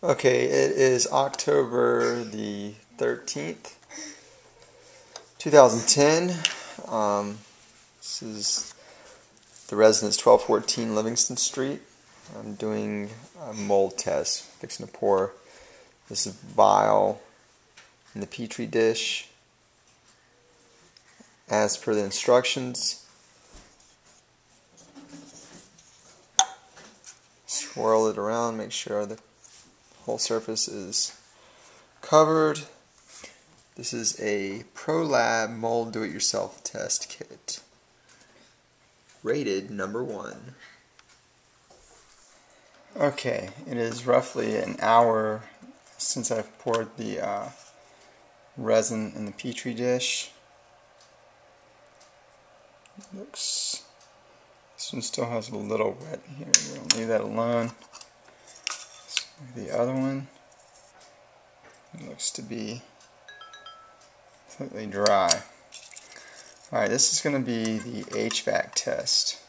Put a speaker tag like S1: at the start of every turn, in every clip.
S1: Okay, it is October the 13th, 2010. This is the residence 1214 Livingston Street. I'm doing a mold test, fixing to pour this vial in the petri dish as per the instructions. Swirl it around, make sure the whole surface is covered. This is a ProLab mold do-it-yourself test kit. Rated number 1. Okay, it is roughly an hour since I've poured the resin in the petri dish. This one still has a little wet here. We'll leave that alone. The other one, it looks to be completely dry. Alright, this is going to be the HVAC test.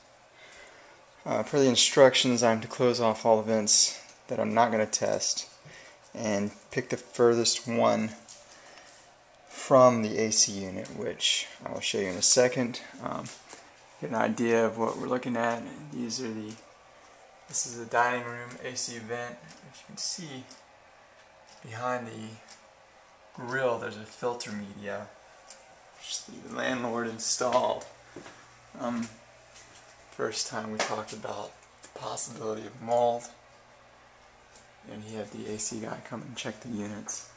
S1: Per the instructions, I'm to close off all the vents that I'm not going to test and pick the furthest one from the AC unit, which I will show you in a second. Get an idea of what we're looking at. This is the dining room AC vent. As you can see, behind the grill there's a filter media which the landlord installed. First time we talked about the possibility of mold, and he had the AC guy come and check the units.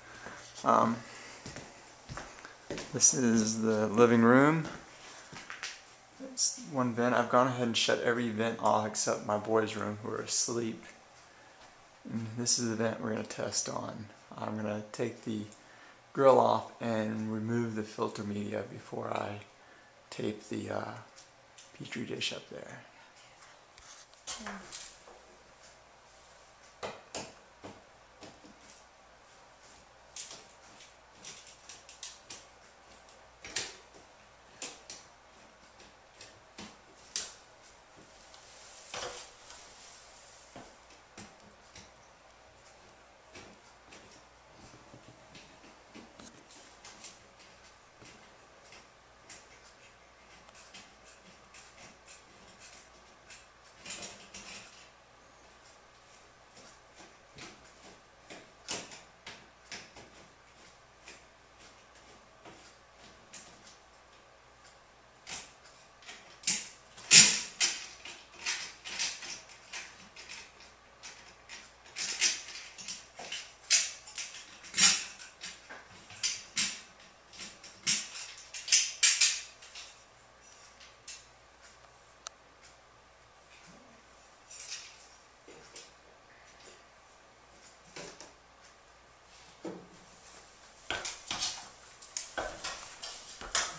S1: This is the living room. It's one vent. I've gone ahead and shut every vent off except my boys' room, who are asleep. And this is the vent we're going to test on. I'm going to take the grill off and remove the filter media before I tape the petri dish up there.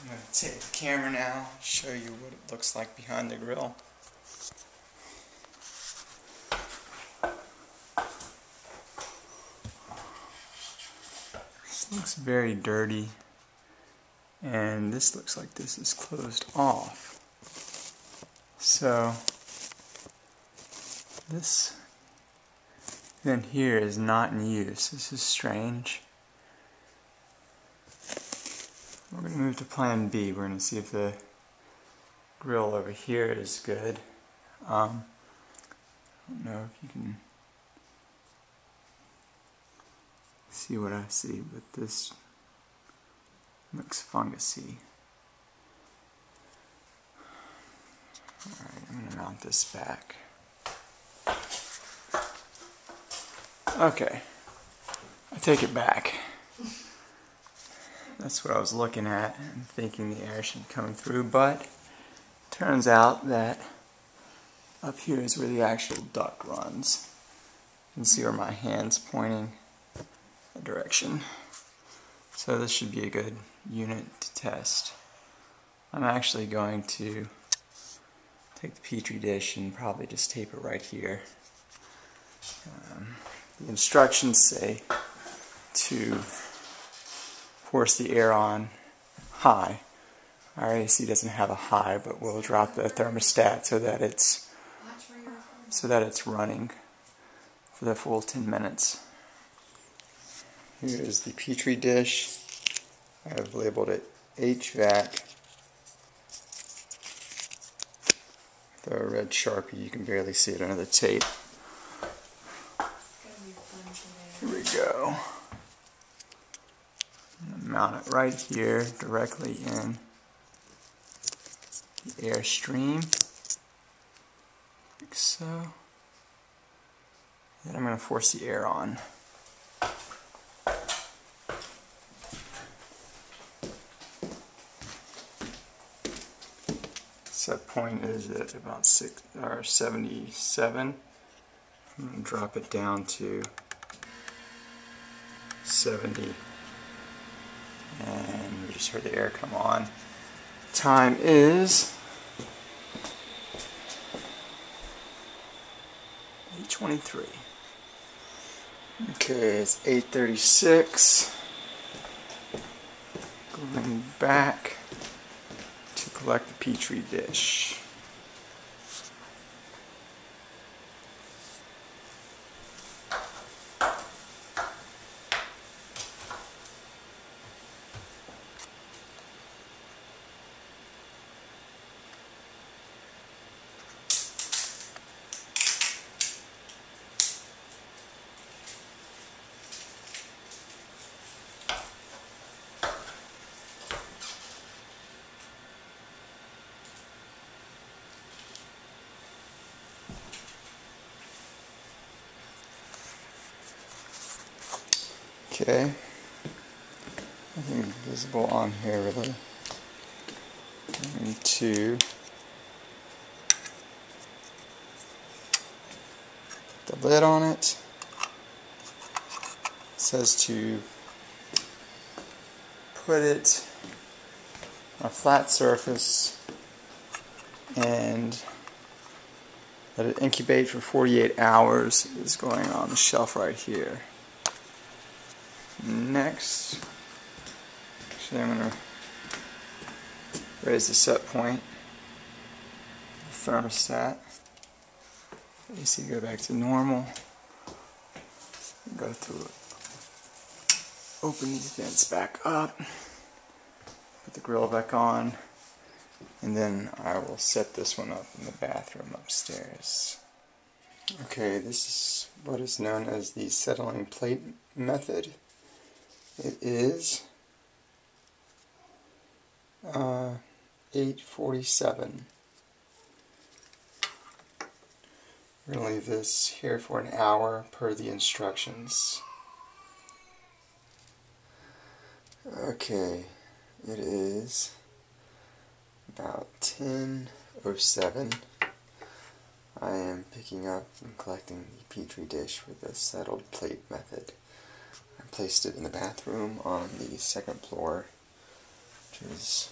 S1: I'm going to take the camera now, show you what it looks like behind the grill. This looks very dirty, and this looks like this is closed off. So this vent here is not in use. This is strange. We're going to move to plan B. We're going to see if the grill over here is good. I don't know if you can see what I see, but this looks fungusy. Alright, I'm going to mount this back. Okay, I take it back. That's what I was looking at and thinking the air should be coming through, but turns out that up here is where the actual duct runs. You can see where my hand's pointing that direction. So this should be a good unit to test. I'm actually going to take the petri dish and probably just tape it right here. The instructions say to force the air on high. Our AC doesn't have a high, but we'll drop the thermostat so that it's running for the full 10 minutes. Here is the Petri dish. I have labeled it HVAC. The red Sharpie, you can barely see it under the tape. Here we go. Mount it right here, directly in the air stream, like so. Then I'm going to force the air on. Set point is at about 77. I'm going to drop it down to 70. And we just heard the air come on. Time is 8:23. Okay, it's 8:36. Going back to collect the Petri dish. Okay, nothing visible on here really. And two, the lid on it says to put it on a flat surface and let it incubate for 48 hours is going on the shelf right here. Next, actually I'm going to raise the set point, the thermostat, AC go back to normal, go through it, open these vents back up, put the grill back on, and then I will set this one up in the bathroom upstairs. Okay, this is what is known as the settling plate method. It is 8:47. We're going to leave this here for an hour per the instructions. Okay, it is about 10:07. I am picking up and collecting the Petri dish for the settled plate method. I placed it in the bathroom on the second floor, which is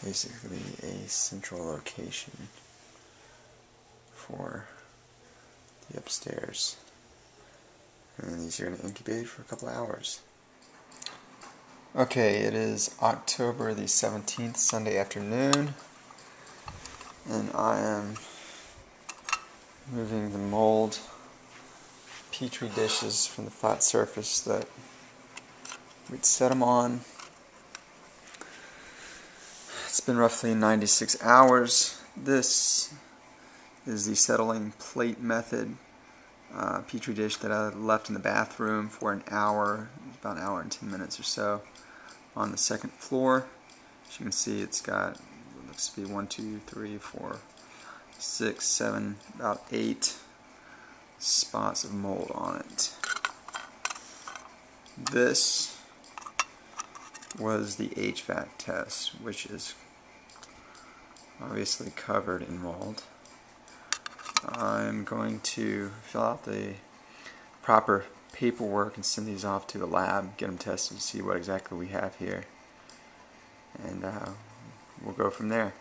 S1: basically a central location for the upstairs. And these are going to incubate for a couple hours. Okay, it is October the 17th, Sunday afternoon, and I am moving the mold Petri dishes from the flat surface that we'd set them on. It's been roughly 96 hours. This is the settling plate method Petri dish that I left in the bathroom for an hour, about an hour and 10 minutes or so, on the second floor. As you can see, it's got, it looks to be 1, 2, 3, 4, 6, 7, about 8 spots of mold on it. This was the HVAC test, which is obviously covered in mold. I'm going to fill out the proper paperwork and send these off to the lab, get them tested to see what exactly we have here, and we'll go from there.